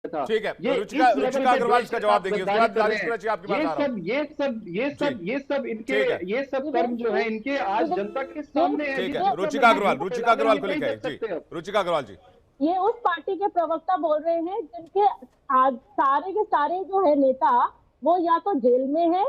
था। ठीक है, ये रुचिका इस लेवल रुचिका पे अग्रवाल देश इसका के जवाब साथ देंगे, उसके गद्दारी बाद कर रहे दानिश हैं। कुरैशी आपकी बात आ रहा हूं। जी, ठीक है, ये सब कर्म जो है इनके आज जनता के सामने है, ठीक जिस है। पर नहीं रुचिका अग्रवाल को नहीं लेके आइए बच जी। सकते अब। रुचिका अग्रवाल जी। ये उस पार्टी के प्रवक्ता बोल रहे हैं जिनके आज सारे के सारे जो है नेता वो या तो जेल में है,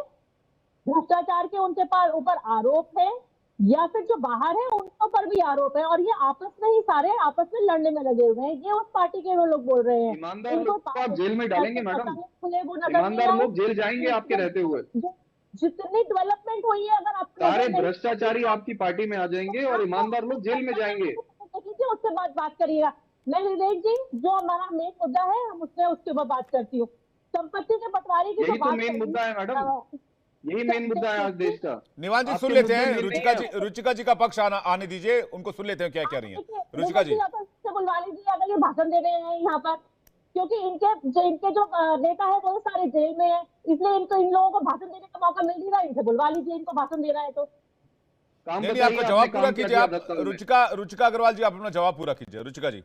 भ्रष्टाचार के उनके पास ऊपर आरोप है, या फिर जो बाहर है उनके ऊपर भी आरोप है, और ये आपस में ही सारे आपस में लड़ने में लगे हुए हैं। ये उस पार्टी के वो लोग बोल रहे हैं। ईमानदार इनको लोग को आप जेल में डालेंगे मैडम, खुले वो नजर नहीं ईमानदार आए। लोग जेल जाएंगे आपके रहते हुए। जितनी डेवलपमेंट हुई है अगर आपको सारे नजर नहीं, भ्रष्टाचारी आपकी पार्टी में आ जाएंगे और ईमानदार लोग जेल में जाएंगे। उससे बात करिएगा। मैं विवेक जी, जो हमारा मेन मुद्दा है हम उसके ऊपर बात करती हूँ। संपत्ति के बंटवारे की यही तो मेन मुद्दा है मैडम, यही मेन मुद्दा है आज देश का। निवान जी सुन आपके लेते मुद्दे हैं, मेन नहीं है। रुचिका जी का पक्ष आने दीजिए, उनको सुन लेते हैं क्या कह रही हैं रुचिका जी। बुलवा लीजिए अगर ये भाषण दे रहे हैं यहाँ पर, क्योंकि इनके जो नेता है वो सारे जेल में है, इसलिए इन लोगों को भाषण देने का मौका मिल नहीं रहा। इनसे बुलवा लीजिए, इनको भाषण देना है तो। नहीं, आपका जवाब पूरा कीजिए आप। रुचिका अग्रवाल जी, आप अपना जवाब पूरा कीजिए। रुचिका जी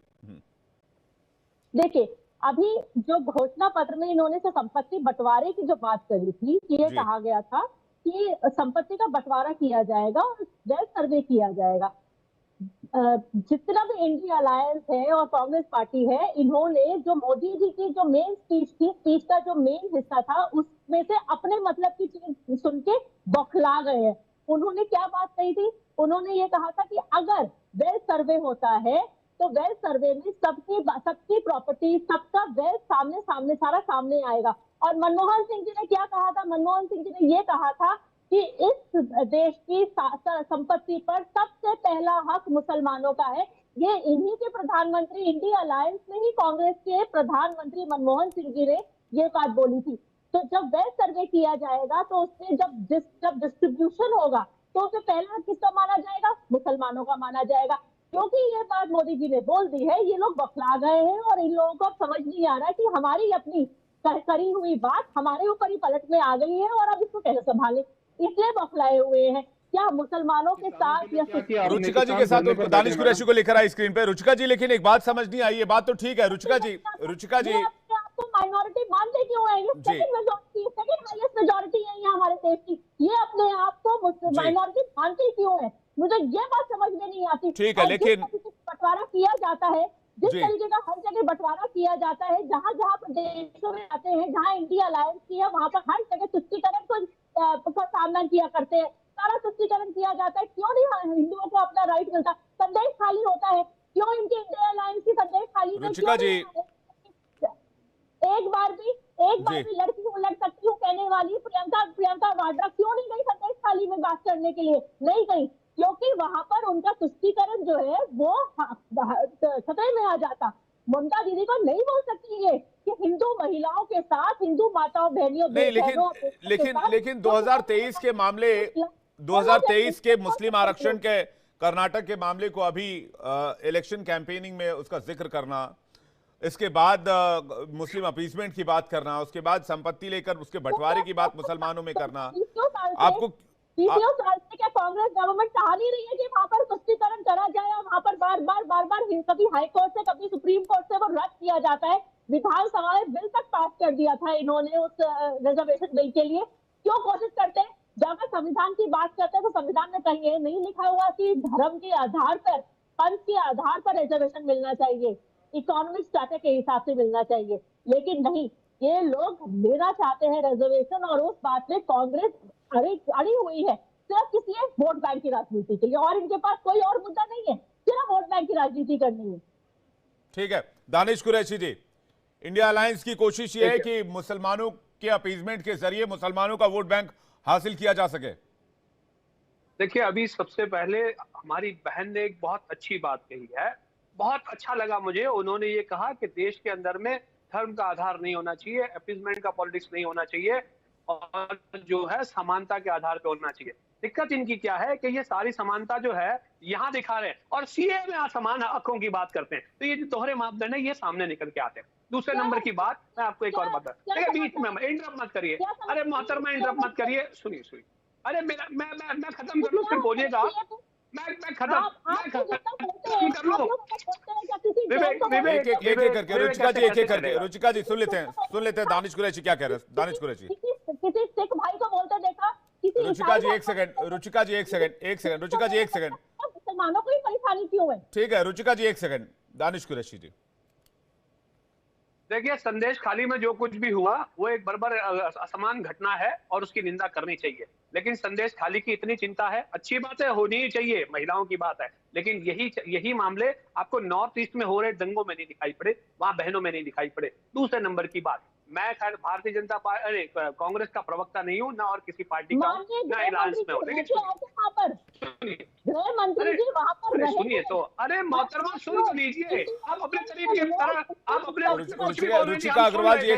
देखिए, अभी जो घोषणा पत्र में इन्होंने से संपत्ति बंटवारे की जो बात करी थी, ये कहा गया था कि संपत्ति का बंटवारा किया जाएगा और वेल्थ सर्वे किया जाएगा। जितना भी इंडिया अलायंस है और कांग्रेस पार्टी है, इन्होंने जो मोदी जी की जो मेन स्पीच थी, स्पीच का जो मेन हिस्सा था उसमें से अपने मतलब की चीज सुन के बौखला गए हैं। उन्होंने क्या बात कही थी? उन्होंने ये कहा था कि अगर वेल्थ सर्वे होता है तो वेल्थ सर्वे में सबकी प्रॉपर्टी, सबका वेल्थ सारा सामने आएगा। और मनमोहन सिंह जी ने क्या कहा था? मनमोहन सिंह जी ने ये कहा था कि इस देश की संपत्ति पर सबसे पहला हक मुसलमानों का है। ये इन्हीं के प्रधानमंत्री, इंडिया अलायंस में ही कांग्रेस के प्रधानमंत्री मनमोहन सिंह जी ने ये बात बोली थी। तो जब वेल्थ सर्वे किया जाएगा तो उसमें जब डिस्ट्रीब्यूशन होगा तो उसे पहला हक किसका माना जाएगा? मुसलमानों का माना जाएगा। क्योंकि ये बात मोदी जी ने बोल दी है, ये लोग बौखला गए हैं और इन लोगों को अब समझ नहीं आ रहा कि हमारी अपनी करी हुई बात हमारे ऊपर ही पलट में आ गई है और अब इसको कैसे संभालें, इसलिए बौखलाए हुए हैं। क्या मुसलमानों के साथ या रुचिका जी के साथ दानिश कुरैशी को लेकर आई स्क्रीन पे रुचिका जी, लेकिन एक बात समझ नहीं आई। ये बात तो ठीक है रुचिका जी, आपको माइनॉरिटी मानते क्यों है? ये सेकंड हाईएस्ट मेजॉरिटी है यहाँ हमारे देश की, ये अपने आप को माइनॉरिटी मानते क्यों है? मुझे ये बात समझ में नहीं आती। ठीक है, लेकिन बंटवारा किया जाता है, जिस तरीके का हर जगह बंटवारा किया जाता है, जहां जहां प्रदेशों में आते हैं, जहां इंडिया अलायंस की है, वहां पर हर जगह तुष्टीकरण का सामना किया करते हैं, सारा तुष्टीकरण किया जाता है। क्यों नहीं हिंदुओं को अपना राइट मिलता? संदेश खाली होता है, क्यों इनकी इंडिया अलायंस की संदेश खाली में? रुचिका जी एक बार भी लड़की हूँ, लड़ सकती हूँ कहने वाली प्रियंका वाड्रा क्यों नहीं गई संदेश खाली में बात करने के लिए? नहीं गई, क्योंकि वहां पर उनका तुष्टीकरण जो है वो खतरे में आ जाता। ममता दीदी को नहीं बोल सकती है कि हिंदू महिलाओं के साथ, हिंदू माताओं बहनियों नहीं, लेकिन 2023 के मामले, 2023 के मुस्लिम आरक्षण के कर्नाटक के मामले को अभी इलेक्शन कैंपेनिंग में उसका जिक्र करना, इसके बाद मुस्लिम अपीसमेंट की बात करना, उसके बाद संपत्ति लेकर उसके बंटवारे की बात मुसलमानों में करना, आपको 20 साल से क्या कांग्रेस गवर्नमेंट चाह नहीं रही है कि वहां पर तुष्टीकरण करा जाए? और वहां पर बार बार कभी हाई कोर्ट से कभी सुप्रीम कोर्ट से वो रद्द किया जाता है। विधानसभा में बिल तक पास कर दिया था इन्होंने उस रिजर्वेशन बिल के लिए। क्यों कोशिश करते हैं? जब संविधान की बात करते हैं तो संविधान में कहीं नहीं लिखा हुआ कि धर्म के आधार पर, पंथ के आधार पर रिजर्वेशन मिलना चाहिए, इकोनॉमिक स्टेटस के हिसाब से मिलना चाहिए। लेकिन नहीं, ये लोग लेना चाहते हैं रिजर्वेशन, और उस बात में कांग्रेस अड़ी हुई है सिर्फ किसी वोट बैंक की राजनीति के लिए, और इनके पास कोई और मुद्दा नहीं है, सिर्फ वोट बैंक की राजनीति करनी है। ठीक है दानिश कुरैशी जी, इंडिया अलायंस की कोशिश ये है कि मुसलमानों के अपीजमेंट के जरिए मुसलमानों का वोट बैंक हासिल किया जा सके। देखिए, अभी सबसे पहले हमारी बहन ने एक बहुत अच्छी बात कही है, बहुत अच्छा लगा मुझे। उन्होंने ये कहा कि देश के अंदर में धर्म का आधार नहीं होना चाहिए, अपीजमेंट का पॉलिटिक्स नहीं होना चाहिए, और जो है समानता के आधार पे होना चाहिए। दिक्कत इनकी क्या है कि ये सारी समानता जो है यहाँ दिखा रहे हैं और सीए में असमान हकों की बात करते हैं। तो ये जो दोहरे मापदंड है ये सामने निकल के आते हैं। दूसरे नंबर की बात मैं आपको एक और बता, बीच में इंटरप्ट मत करिए। अरे मोहतरमा, इंटरप्ट मत करिए, सुनिए। अरे मैं खत्म कर लूं फिर बोलिएगा। मैं खत्म आप मैं तो खत्म जितना बोलते हैं, कर लो। आप लोग बोलते हैं क्या किसी विवेक, जैन को विवेक, बोलते हैं? एक एक करके रुचिका जी, एक एक करके चलेगा। रुचिका जी सुन लेते हैं दानिश कुरैशी क्या कह रहे हैं। दानिश कुरैशी, किसी सिख भाई को बोलते देखा, किसी रुचिका ईसाई जी को- एक सेकंड, रुचिका जी एक सेकंड, रुचिका जी एक सेकंड, मुसलमानों को ही परेशानी क्यों है? ठीक है रुचिका जी एक सेकंड, दानिश कुरैशी जी। देखिए, संदेश खाली में जो कुछ भी हुआ वो एक बर्बर असमान घटना है और उसकी निंदा करनी चाहिए। लेकिन संदेश खाली की इतनी चिंता है, अच्छी बात है, होनी ही चाहिए, महिलाओं की बात है, लेकिन यही मामले आपको नॉर्थ ईस्ट में हो रहे दंगों में नहीं दिखाई पड़े, वहां बहनों में नहीं दिखाई पड़े। दूसरे नंबर की बात, मैं खैर भारतीय जनता पार्टी, अरे कांग्रेस का प्रवक्ता नहीं हूँ, ना और किसी पार्टी का हूँ, माननीय ना गृह अलायंस मंत्री में हूँ, जी लेकिन वहाँ पर सुनिए, गृह मंत्री जी वहाँ पर अरे रहे सुनिए थे। तो, अरे मोहतरमा सुन तो लीजिए, आप अपने तरीके की तरह आप अपने कुछ भी बोल रहे थे, रुचिका हम सुन अग्रवाल रहे जी थे।